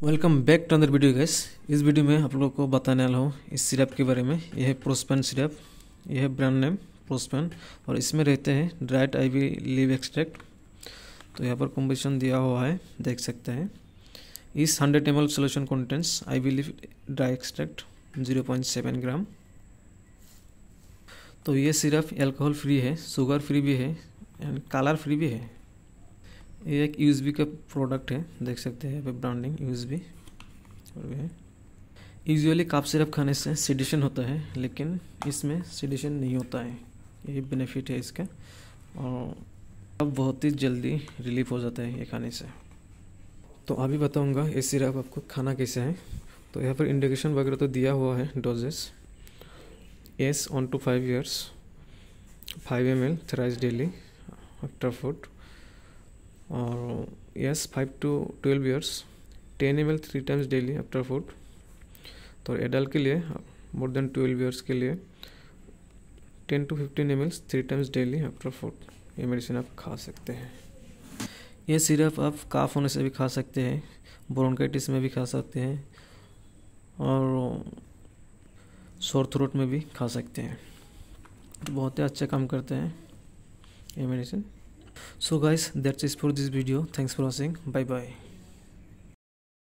Welcome back to other video guys. इस video में आप लोगों को बताने वाला हूँ इस सिरप के बारे में। यह है प्रोस्पेन सिरप, यह है ब्रांड नेम प्रोस्पेन और इसमें रहते हैं ड्राइड आईवी लीव एक्सट्रैक्ट। तो यहाँ पर कॉम्बिनेशन दिया हुआ है, देख सकते हैं। इस 100 ml solution contents ivy leaf dry extract 0.7 gram. तो ये सिरप एल्कोहल फ्री है, शुगर फ्री भी है एंड कलर फ्री भी है। ये एक यूएसबी का प्रोडक्ट है, देख सकते हैं ब्रांडिंग यूएसबी और है। यूजुअली काफ सिरप खाने से सेडिशन होता है, लेकिन इसमें सेडिशन नहीं होता है। ये बेनिफिट है इसका और अब बहुत ही जल्दी रिलीफ हो जाता है ये खाने से। तो अभी बताऊंगा ये सिरप आपको खाना कैसे है। तो यहाँ पर इंडिकेशन वगैरह तो दिया हुआ है। Doses as 1 to 5 years 5 ml thrice daily after food, और yes 5 to 12 years 10 ml 3 times daily after food. तो एडल्ट के लिए मोर देन 12 years के लिए 10 to 15 ml 3 times daily after food. ये मेडिसिन आप खा सकते हैं। ये सिरप आप काफ होने से भी खा सकते हैं, ब्रोंकाइटिस में भी खा सकते हैं और सोर थ्रोट में भी खा सकते हैं। बहुत ही अच्छा काम करते हैं ये medicine. So guys, that's it for this video. Thanks for watching. Bye bye.